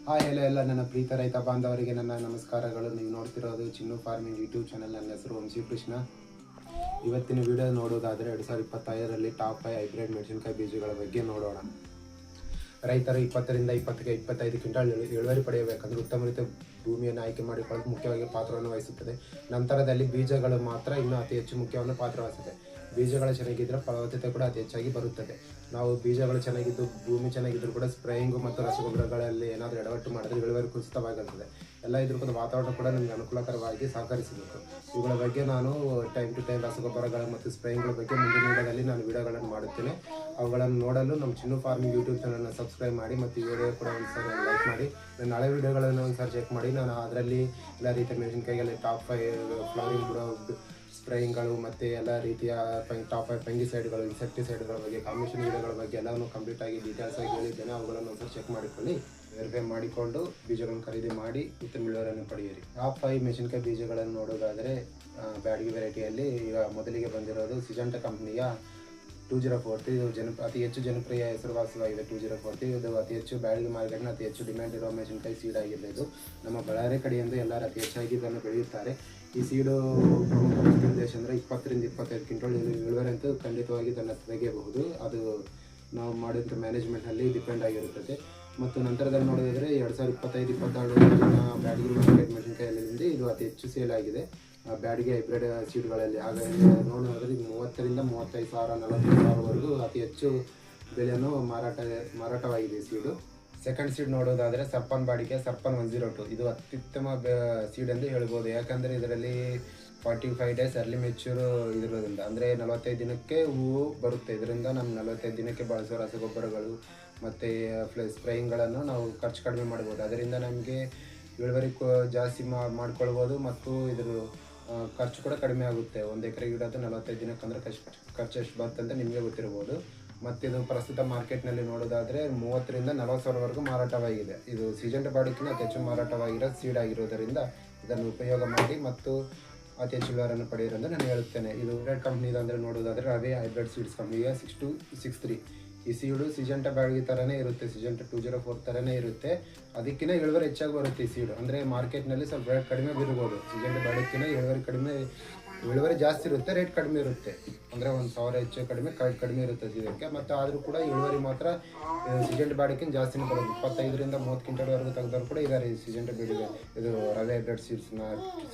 ಎಲ್ಲ ನನ್ನ ಪ್ರೀತ ರೈತ ಬಾಂಧವರಿಗೆ ನನ್ನ ನಮಸ್ಕಾರಗಳು. ನೀವು ನೋಡ್ತಿರೋದು ಚಿನ್ನು ಫಾರ್ಮಿಂಗ್ ಯೂಟ್ಯೂಬ್ ಚಾನಲ್. ನನ್ನ ಹೆಸರು ವಂಶಿ ಕೃಷ್ಣ. ಇವತ್ತಿನ ವಿಡಿಯೋ ನೋಡೋದಾದರೆ 2025ರಲ್ಲಿ ಟಾಪ್ 5 ಹೈಬ್ರಿಡ್ ಮೆಣಸಿನಕಾಯಿ ಬೀಜಗಳ ಬಗ್ಗೆ ನೋಡೋಣ. ರೈತರು 20ರಿಂದ 25 ಕ್ವಿಂಟಾಲ್ ಇಳುವರಿ ಪಡೆಯಬೇಕಂದ್ರೆ ಉತ್ತಮ ರೀತಿಯ ಭೂಮಿಯನ್ನು ಆಯ್ಕೆ ಮಾಡಿಕೊಳ್ಳಲು ಮುಖ್ಯವಾಗಿ ಪಾತ್ರವನ್ನು ವಹಿಸುತ್ತದೆ. ನಂತರದಲ್ಲಿ ಬೀಜಗಳು ಮಾತ್ರ ಇನ್ನೂ ಅತಿ ಹೆಚ್ಚು ಮುಖ್ಯವನ್ನು ಪಾತ್ರ ವಹಿಸುತ್ತದೆ. ಬೀಜಗಳು ಚೆನ್ನಾಗಿದ್ದರೆ ಫಲವತ್ತತೆ ಕೂಡ ಅತಿ ಹೆಚ್ಚಾಗಿ ಬರುತ್ತದೆ. ನಾವು ಬೀಜಗಳು ಚೆನ್ನಾಗಿದ್ದು ಭೂಮಿ ಚೆನ್ನಾಗಿದ್ದರೂ ಕೂಡ ಸ್ಪ್ರೇಯಿಂಗು ಮತ್ತು ರಸಗೊಬ್ಬರಗಳಲ್ಲಿ ಏನಾದರೂ ಎಡವಟ್ಟು ಮಾಡಿದ್ರೆ ಇಳುವರಿ ಕುಸಿತವಾಗಿರ್ತದೆ. ಎಲ್ಲ ಇದ್ರ ಕೂಡ ವಾತಾವರಣ ಕೂಡ ನಮಗೆ ಅನುಕೂಲಕರವಾಗಿ ಸಹಕರಿಸಬೇಕು. ಇವುಗಳ ಬಗ್ಗೆ ನಾನು ಟೈಮ್ ಟು ಟೈಮ್ ರಸಗೊಬ್ಬರಗಳ ಮತ್ತು ಸ್ಪ್ರೇಯಿಂಗ್ಗಳ ಬಗ್ಗೆ ಮುಂದಿನ ವಿಡಿಯೋದಲ್ಲಿ ನಾನು ವಿಡಿಯೋಗಳನ್ನು ಮಾಡುತ್ತೇನೆ. ಅವುಗಳನ್ನು ನೋಡಲು ನಮ್ಮ ಚಿನ್ನು ಫಾರ್ಮಿಂಗ್ ಯೂಟ್ಯೂಬ್ ಚಾನಲ್ನ ಸಬ್ಸ್ಕ್ರೈಬ್ ಮಾಡಿ ಮತ್ತು ಈ ವಿಡಿಯೋ ಕೂಡ ಒಂದ್ಸರಿ ಲೈಕ್ ಮಾಡಿ. ನನ್ನ ಹಳೆ ವಿಡಿಯೋಗಳನ್ನು ಒಂದ್ಸರಿ ಚೆಕ್ ಮಾಡಿ. ನಾನು ಅದರಲ್ಲಿ ಎಲ್ಲ ರೀತಿಯ ಮೆಣಸಿನಕಾಯಿಯಲ್ಲಿ ಟಾಪ್ 5 ಫ್ಲವರಿಂಗ್ ಕೂಡ ಸ್ಪ್ರೇಯಿಂಗ್ಗಳು ಮತ್ತು ಎಲ್ಲ ರೀತಿಯ ಟಾಪ್ 5 ಫಂಗಿಸೈಡ್ಗಳು, ಇನ್ಸೆಕ್ಟಿಸೈಡ್ಗಳ ಬಗ್ಗೆ, ಕಾಂಬಿನೇಷನ್ ಗಿಡಗಳ ಬಗ್ಗೆ ಎಲ್ಲವನ್ನು ಕಂಪ್ಲೀಟಾಗಿ ಡೀಟೇಲ್ಸ್ ಆಗಿ ಹೇಳಿದ್ದೇನೆ. ಅವುಗಳನ್ನು ಒಂದ್ಸರಿ ಚೆಕ್ ಮಾಡಿಕೊಳ್ಳಿ, ವೆರಿಫೈ ಮಾಡಿಕೊಂಡು ಬೀಜಗಳನ್ನು ಖರೀದಿ ಮಾಡಿ ಉತ್ತಮ ಇಳುವರಿಯನ್ನು ಪಡೆಯಿರಿ. ಟಾಪ್ 5 ಮೆಣಸಿನಕಾಯಿ ಬೀಜಗಳನ್ನು ನೋಡೋದಾದರೆ ಬ್ಯಾಡಗಿ ವೆರೈಟಿಯಲ್ಲಿ ಈಗ ಮೊದಲಿಗೆ ಬಂದಿರೋದು ಸಿಜಂಟ ಕಂಪ್ನಿಯ 2040. ಇದು ಅತಿ ಹೆಚ್ಚು ಜನಪ್ರಿಯ ಹೆಸರುವಾಸವಾಗಿದೆ. 2040 ಇದು ಅತಿ ಹೆಚ್ಚು ಬ್ಯಾಡಗಿ ಮಾರ್ಕೆಟ್ನ ಅತಿ ಹೆಚ್ಚು ಡಿಮ್ಯಾಂಡ್ ಇರುವ ಮೆಣಸಿನಕಾಯಿ ಸೀಡ್ ಆಗಿದೆ. ಇದು ನಮ್ಮ ಬಳ್ಳಾರಿ ಕಡೆಯಿಂದ ಎಲ್ಲರೂ ಅತಿ ಹೆಚ್ಚಾಗಿ ಇದನ್ನು ಬೆಳೆಯುತ್ತಾರೆ. ಈ ಸೀಡು ಪ್ರಮುಖ ಉದ್ದೇಶ ಅಂದರೆ 20ರಿಂದ 25 ಕ್ವಿಂಟಲ್ ಇಳುವರಿ ಅಂತೂ ಖಂಡಿತವಾಗಿ ಇದನ್ನು ತೆಗೆಯಬಹುದು. ಅದು ನಾವು ಮಾಡಿದಂಥ ಮ್ಯಾನೇಜ್ಮೆಂಟ್ನಲ್ಲಿ ಡಿಪೆಂಡ್ ಆಗಿರುತ್ತದೆ. ಮತ್ತು ನಂತರದಲ್ಲಿ ನೋಡೋದಾದರೆ 2025-26 ಬ್ಯಾಡಗಿ ಮಾರ್ಕೆಟ್ ಮೆಣಸಿನಕಾಯಿಯಲ್ಲಿ ಇದು ಅತಿ ಹೆಚ್ಚು ಸೇಲ್ ಆಗಿದೆ ಬ್ಯಾಡಗಿ ಹೈಬ್ರಿಡ್ ಸೀಡ್ಗಳಲ್ಲಿ. ಹಾಗಾಗಿ ನೋಡೋದಾದರೆ 30ರಿಂದ 35 ಸಾವಿರ 40 ಸಾವಿರವರೆಗೂ ಅತಿ ಹೆಚ್ಚು ಬೆಲೆಯನ್ನು ಮಾರಾಟವಾಗಿದೆ ಸೀಡು. ಸೆಕೆಂಡ್ ಸೀಡ್ ನೋಡೋದಾದರೆ ಸರ್ಪನ್ ಬಾಡಿಗೆ ಸರ್ಪನ್ 102. ಇದು ಅತ್ಯುತ್ತಮ ಸೀಡ್ ಎಂದು ಹೇಳ್ಬೋದು. ಯಾಕಂದರೆ ಇದರಲ್ಲಿ 45 ಡೇಸ್ ಅರ್ಲಿ ಮೆಚ್ಯೂರ್ ಇರೋದ್ರಿಂದ, ಅಂದರೆ 45 ದಿನಕ್ಕೆ ಹೂವು ಬರುತ್ತೆ. ಇದರಿಂದ ನಮ್ಮ 45 ದಿನಕ್ಕೆ ಬಳಸೋ ರಸಗೊಬ್ಬರಗಳು ಮತ್ತು ಸ್ಪ್ರೇಯಿಂಗ್ಗಳನ್ನು ನಾವು ಖರ್ಚು ಕಡಿಮೆ ಮಾಡ್ಬೋದು. ಅದರಿಂದ ನಮಗೆ ಇಳುವರಿ ಜಾಸ್ತಿ ಮಾಡ್ಕೊಳ್ಬೋದು ಮತ್ತು ಇದ್ರ ಖರ್ಚು ಕೂಡ ಕಡಿಮೆ ಆಗುತ್ತೆ. 1 ಎಕರೆ ಗಿಡದ 45 ದಿನಕ್ಕೆ ಅಂದರೆ ಖರ್ಚು ಎಷ್ಟು ಬರ್ತಂತ ನಿಮಗೆ ಗೊತ್ತಿರ್ಬೋದು. ಮತ್ತು ಇದು ಪ್ರಸ್ತುತ ಮಾರ್ಕೆಟ್ನಲ್ಲಿ ನೋಡೋದಾದರೆ 30ರಿಂದ 40 ಸಾವಿರವರೆಗೂ ಮಾರಾಟವಾಗಿದೆ. ಇದು ಸಿಜಂಟ ಬಾಡಿಗಿಂತ ಅತಿ ಹೆಚ್ಚು ಮಾರಾಟವಾಗಿರೋ ಸೀಡ್ ಆಗಿರೋದರಿಂದ ಇದನ್ನು ಉಪಯೋಗ ಮಾಡಿ ಮತ್ತು ಅತಿ ಹೆಚ್ಚು ಇಳುವರಿಯನ್ನು ಪಡೆಯಿರೆಂದು ನಾನು ಹೇಳುತ್ತೇನೆ. ಇದು ರೆಡ್ ಕಂಪ್ನಿದು ಅಂದರೆ ನೋಡೋದಾದರೆ ರವಿ ಹೈಬ್ರಿಡ್ ಸೀಡ್ಸ್ ಕಂಪ್ನಿಯ 6263. ಈ ಸೀಡು ಸಿಜಂಟ ಬ್ಯಾಡಗಿ ಥರನೇ ಇರುತ್ತೆ, ಸಿಜಂಟ 204 ಥರನೇ ಇರುತ್ತೆ. ಅದಕ್ಕಿಂತ ಇಳುವರಿ ಹೆಚ್ಚಾಗಿ ಬರುತ್ತೆ ಈ ಸೀಡು. ಅಂದರೆ ಮಾರ್ಕೆಟ್ನಲ್ಲಿ ಸ್ವಲ್ಪ ರೇಟ್ ಕಡಿಮೆ ಬಿರ್ಬೋದು. ಸಿಜಂಟ ಬ್ಯಾಡಗಿನ ಇಳುವರಿ ಜಾಸ್ತಿ ಇರುತ್ತೆ, ರೇಟ್ ಕಡಿಮೆ ಇರುತ್ತೆ. ಅಂದರೆ 1,000 ಹೆಚ್ಚು ಕಡಿಮೆ ಇರುತ್ತೆ ಸೀದಕ್ಕೆ. ಮತ್ತು ಆದರೂ ಕೂಡ ಇಳುವರಿ ಮಾತ್ರ ಸಿಜಂಟ ಬ್ಯಾಡಗಿನ ಜಾಸ್ತಿನೇ ಬರೋದು. 25ರಿಂದ 30 ಕ್ವಿಂಟಲ್ವರೆಗೂ ತೆಗೆದವರು ಕೂಡ ಇದ್ದಾರೆ ಈ ಸಿಜಂಟ ಬೇಡಿಗೆ. ಇದು ರವಿ ಹೈಬ್ರಿಡ್ ಸೀಡ್ಸ್ನ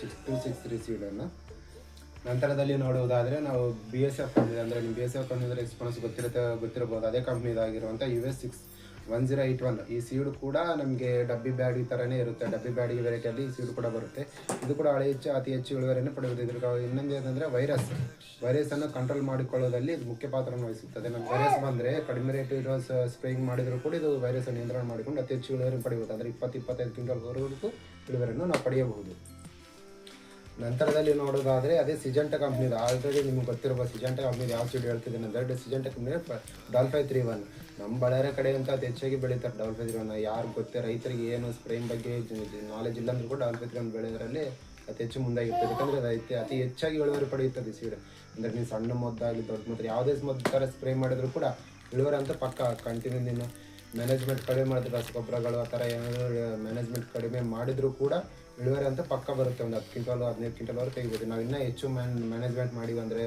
6263 ಸೀಡನ್ನು. ನಂತರದಲ್ಲಿ ನೋಡುವುದಾದರೆ ನಾವು BSF ಕಂಪ್ನಿ, ಅಂದರೆ ನಿಮ್ಮ BSF ಕಂಪ್ನಿ ಅಂದರೆ ಎಕ್ಸ್ಪೋನೆನ್ಸ್ ಗೊತ್ತಿರಬಹುದು. ಅದೇ ಕಂಪ್ನಿದಾಗಿರುವಂಥ US 1081. ಈ ಸೀಡು ಕೂಡ ನಮಗೆ ಡಬ್ಬಿ ಬ್ಯಾಡಗಿ ಥರನೇ ಇರುತ್ತೆ. ಡಬ್ಬಿ ಬ್ಯಾಡಗಿ ವೆರೈಟಿಯಲ್ಲಿ ಈ ಸೀಡು ಕೂಡ ಬರುತ್ತೆ. ಇದು ಕೂಡ ಅತಿ ಹೆಚ್ಚು ಇಳುವರಿಯನ್ನು ಪಡೆಯುವುದು. ಇದ್ರ ಇನ್ನೊಂದು ಏನಂದರೆ ವೈರಸನ್ನು ಕಂಟ್ರೋಲ್ ಮಾಡಿಕೊಳ್ಳೋದಲ್ಲಿ ಇದು ಮುಖ್ಯ ಪಾತ್ರವನ್ನು ವಹಿಸುತ್ತದೆ. ನಮ್ಮ ವೈರಸ್ ಬಂದರೆ ಕಡಿಮೆ ರೇಟ್ ಇರೋ ಸ್ಪ್ರೇಯಿಂಗ್ ಮಾಡಿದರೂ ಕೂಡ ಇದು ವೈರಸ್ ನಿಯಂತ್ರಣ ಮಾಡಿಕೊಂಡು ಅತಿ ಹೆಚ್ಚು ಇಳುವರಿ ಪಡೆಯುವುದು. ಅಂದರೆ 20-25 ಕ್ವಿಂಟಲ್ವರೆಗೂ ಇಳುವರಿಯನ್ನು ನಾವು ಪಡೆಯಬಹುದು. ನಂತರದಲ್ಲಿ ನೋಡೋದಾದರೆ ಅದೇ ಸಿಜಂಟ ಕಂಪ್ನಿದು ಆಲ್ರೆಡಿ ನಿಮ್ಗೆ ಗೊತ್ತಿರಬಹುದು. ಸಿಜಂಟ ಕಂಪ್ನಿದು ಯಾವ ಸೀಡ್ ಹೇಳ್ತಿದ್ದೇನೆ ಅಂದರೆ ಸಿಜಂಟ ಕಂಪ್ನಿ ಡಾಲ್-5-3-1. ನಮ್ಮ ಬಳ್ಳಾರಿ ಕಡೆ ಅಂತ ಅತಿ ಹೆಚ್ಚಾಗಿ ಬೆಳೀತಾರೆ ಡಾಲ್-5-3-1. ಯಾರು ಗೊತ್ತೇ ರೈತರಿಗೆ ಏನು ಸ್ಪ್ರೇಯಿಂಗ್ ಬಗ್ಗೆ ನಾಲೆಜ್ ಇಲ್ಲ ಅಂದರೂ ಕೂಡ ಡಾಲ್-5-3-1 ಬೆಳೆಯೋದ್ರಲ್ಲಿ ಅತಿ ಹೆಚ್ಚು ಮುಂದಾಗಿರ್ತದೆ. ಯಾಕಂದರೆ ಅತಿ ಹೆಚ್ಚಾಗಿ ಇಳುವರಿ ಪಡೆಯುತ್ತದೆ ಸೀಡ್. ಅಂದರೆ ನೀವು ಸಣ್ಣ ಮೊದ್ದಾಗಲಿ ದೊಡ್ಡ ಮೊತ್ತ ಯಾವುದೇ ಮೊದಲು ಥರ ಸ್ಪ್ರೇ ಮಾಡಿದರೂ ಕೂಡ ಇಳುವರಿ ಅಂತ ಪಕ್ಕ ಕಂಟಿನ್ಯೂ ನೀನು ಮ್ಯಾನೇಜ್ಮೆಂಟ್ ಕಡಿಮೆ ಮಾಡಿದ್ರೆ ರಸಗೊಬ್ಬರಗಳು ಆ ಥರ ಏನಾದರೂ ಮ್ಯಾನೇಜ್ಮೆಂಟ್ ಕಡಿಮೆ ಮಾಡಿದರೂ ಕೂಡ ಇಳುವರಿ ಅಂತ ಪಕ್ಕ ಬರುತ್ತೆ. ಒಂದು 10 ಕ್ವಿಂಟಲ್ 15 ಕ್ವಿಂಟಲ್ವರೆಗೂ ತೆಗಿಬೋದು. ನಾವು ಇನ್ನೂ ಹೆಚ್ಚು ಮ್ಯಾನೇಜ್ಮೆಂಟ್ ಮಾಡಿವಿ ಅಂದರೆ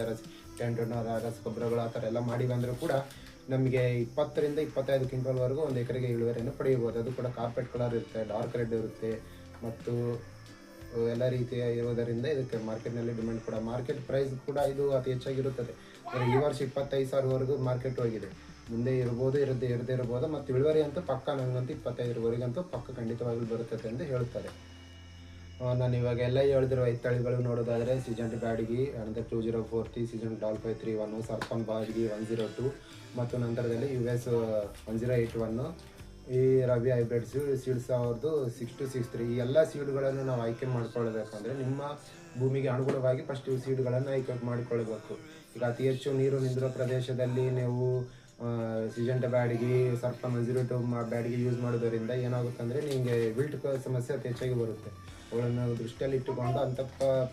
ರಸಗೊಬ್ಬರಗಳು ಆ ಥರ ಎಲ್ಲ ಮಾಡಿವಿ ಅಂದರೂ ಕೂಡ ನಮಗೆ 20ರಿಂದ 25 ಕ್ವಿಂಟಲ್ವರೆಗೂ 1 ಎಕರೆಗೆ ಇಳುವರಿಯನ್ನು ಪಡೆಯಬಹುದು. ಅದು ಕೂಡ ಕಾರ್ಪೆಟ್ ಕಲರ್ ಇರುತ್ತೆ, ಡಾರ್ಕ್ ರೆಡ್ ಇರುತ್ತೆ ಮತ್ತು ಎಲ್ಲ ರೀತಿಯ ಇರೋದರಿಂದ ಇದಕ್ಕೆ ಮಾರ್ಕೆಟ್ನಲ್ಲಿ ಡಿಮ್ಯಾಂಡ್ ಕೂಡ, ಮಾರ್ಕೆಟ್ ಪ್ರೈಸ್ ಕೂಡ ಇದು ಅತಿ ಹೆಚ್ಚಾಗಿರುತ್ತದೆ. ಈ ವರ್ಷ 25,000ವರೆಗೂ ಮಾರ್ಕೆಟ್ ಹೋಗಿದೆ. ಮುಂದೆ ಇರ್ಬೋದು, ಇರದೇ ಇರ್ಬೋದು. ಮತ್ತು ಇಳುವರಿ ಅಂತೂ ಪಕ್ಕ ನನಗಂತೂ 25ವರೆಗಂತೂ ಪಕ್ಕ ಖಂಡಿತವಾಗ್ಲೂ ಬರುತ್ತದೆ ಎಂದು ಹೇಳುತ್ತಾರೆ. ನಾನು ಇವಾಗ ಎಲ್ಲ ಹೇಳಿದಿರೋ 5 ತಳಿಗಳು ನೋಡೋದಾದರೆ ಸಿಜಂಟ ಬ್ಯಾಡಗಿ ಅಂದರೆ 2040, ಸಿಜಂಟ ಡಾಲ್-5-3-1, ಸರ್ಪನ್ ಬಾಡಿಗೆ 102 ಮತ್ತು ನಂತರದಲ್ಲಿ US 1081, ಈ ರವಿ ಹೈಬ್ರಿಡ್ ಸೀಡ್ಸ್ ಅವ್ರದ್ದು 6263. ಈ ಎಲ್ಲ ಸೀಡ್ಗಳನ್ನು ನಾವು ಆಯ್ಕೆ ಮಾಡ್ಕೊಳ್ಬೇಕಂದ್ರೆ ನಿಮ್ಮ ಭೂಮಿಗೆ ಅನುಗುಣವಾಗಿ ಫಸ್ಟ್ ಈ ಸೀಡ್ಗಳನ್ನು ಆಯ್ಕೆ ಮಾಡಿಕೊಳ್ಬೇಕು. ಈಗ ಅತಿ ಹೆಚ್ಚು ನೀರು ನಿಂದಿರೋ ಪ್ರದೇಶದಲ್ಲಿ ನೀವು ಸಿಜಂಟ ಬ್ಯಾಡಗಿ ಸರ್ಪನ್ 102 ಬ್ಯಾಡಗಿ ಯೂಸ್ ಮಾಡೋದರಿಂದ ಏನಾಗುತ್ತೆ ಅಂದರೆ ನಿಮಗೆ ವಿಲ್ಟ್ ಸಮಸ್ಯೆ ಅತಿ ಹೆಚ್ಚಾಗಿ ಬರುತ್ತೆ. ಅವುಗಳನ್ನು ದೃಷ್ಟಿಯಲ್ಲಿ ಇಟ್ಟುಕೊಂಡು ಅಂಥ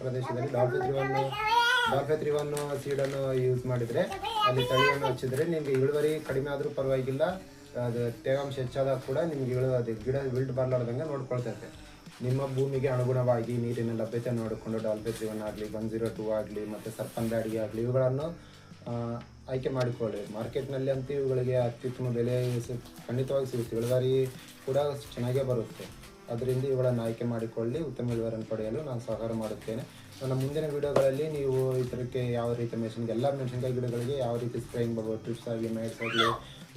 ಪ್ರದೇಶದಲ್ಲಿ ಡಾಲ್-5-3-1 ಸೀಡನ್ನು ಯೂಸ್ ಮಾಡಿದರೆ ಅಲ್ಲಿ ತಳಿಯನ್ನು ಹಚ್ಚಿದರೆ ನಿಮಗೆ ಇಳುವರಿ ಕಡಿಮೆ ಆದರೂ ಪರವಾಗಿಲ್ಲ, ಅದು ತೇವಾಂಶ ಹೆಚ್ಚಾದಾಗ ಕೂಡ ನಿಮ್ಗೆ ಅದು ಗಿಡ ವಿಲ್ಟ್ ಬರಲಾರ್ದಂಗೆ ನೋಡ್ಕೊಳ್ತೈತೆ. ನಿಮ್ಮ ಭೂಮಿಗೆ ಅನುಗುಣವಾಗಿ ನೀರಿನ ಲಭ್ಯತೆ ನೋಡಿಕೊಂಡು ಡಾಲ್ಫೆತ್ರಿವನ್ ಆಗಲಿ, 102 ಆಗಲಿ, ಮತ್ತು ಸರ್ಪನ್ ಬ್ಯಾಡಿಗೆ ಆಗಲಿ ಇವುಗಳನ್ನು ಆಯ್ಕೆ ಮಾಡಿಕೊಳ್ಳಿ. ಮಾರ್ಕೆಟ್ನಲ್ಲಿ ಅಂತೂ ಇವುಗಳಿಗೆ ಅತ್ಯುತ್ತಮ ಬೆಲೆ ಖಂಡಿತವಾಗಿ ಸಿಗುತ್ತೆ. ಇಳುವರಿ ಕೂಡ ಚೆನ್ನಾಗೇ ಬರುತ್ತೆ. ಅದರಿಂದ ಇವುಗಳನ್ನು ಆಯ್ಕೆ ಮಾಡಿಕೊಳ್ಳಿ. ಉತ್ತಮ ಇಳುವರಿಯನ್ನು ಪಡೆಯಲು ನಾನು ಸಹಕಾರ ಮಾಡುತ್ತೇನೆ. ನನ್ನ ಮುಂದಿನ ವೀಡಿಯೋಗಳಲ್ಲಿ ನೀವು ಇದಕ್ಕೆ ಯಾವ ರೀತಿ ಎಲ್ಲ ಮೆಣಸಿನಕಾಯಿ ಗಿಡಗಳಿಗೆ ಯಾವ ರೀತಿ ಸ್ಪ್ರೇಯಿಂಗ್ ಬರ್ಬೋದು, ಟ್ರಿಪ್ಸ್ ಆಗಲಿ, ಮೈಟ್ಸ್ ಆಗಲಿ,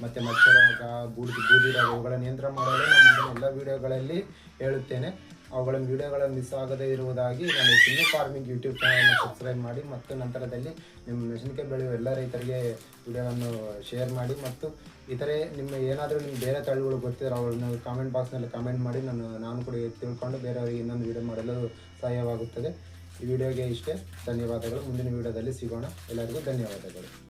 ಮತ್ತು ಮಚ್ಚರ ರೋಗ, ಬೂದಿ ರೋಗ ಇವುಗಳ ನಿಯಂತ್ರಣ ಮಾಡಲು ನಾನು ಮುಂದಿನ ಎಲ್ಲ ವೀಡಿಯೋಗಳಲ್ಲಿ ಹೇಳುತ್ತೇನೆ. ಅವುಗಳ ವೀಡಿಯೋಗಳನ್ನು ಮಿಸ್ ಆಗದೇ ಇರುವುದಾಗಿ ನಾನು ಚಿನ್ನು ಫಾರ್ಮಿಂಗ್ ಯೂಟ್ಯೂಬ್ ಚಾನಲ್ನ ಸಬ್ಸ್ಕ್ರೈಬ್ ಮಾಡಿ, ಮತ್ತು ನಂತರದಲ್ಲಿ ನಿಮ್ಮ ಮೆಣಸಿನಕಾಯಿ ಬೆಳೆಯುವ ಎಲ್ಲ ರೈತರಿಗೆ ವಿಡಿಯೋವನ್ನು ಶೇರ್ ಮಾಡಿ. ಮತ್ತು ಇತರೆ ಏನಾದರೂ ನಿಮ್ಗೆ ಬೇರೆ ತಳಿಗಳು ಗೊತ್ತಿರೋ ಅವ್ರನ್ನ ಕಾಮೆಂಟ್ ಬಾಕ್ಸ್ನಲ್ಲಿ ಕಮೆಂಟ್ ಮಾಡಿ. ನಾನು ಕೂಡ ತಿಳ್ಕೊಂಡು ಬೇರೆಯವರಿಗೆ ಇನ್ನೊಂದು ವೀಡಿಯೋ ಮಾಡಲು ಸಹಾಯವಾಗುತ್ತದೆ. ಈ ವಿಡಿಯೋಗೆ ಇಷ್ಟೇ. ಧನ್ಯವಾದಗಳು. ಮುಂದಿನ ವೀಡಿಯೋದಲ್ಲಿ ಸಿಗೋಣ. ಎಲ್ಲರಿಗೂ ಧನ್ಯವಾದಗಳು.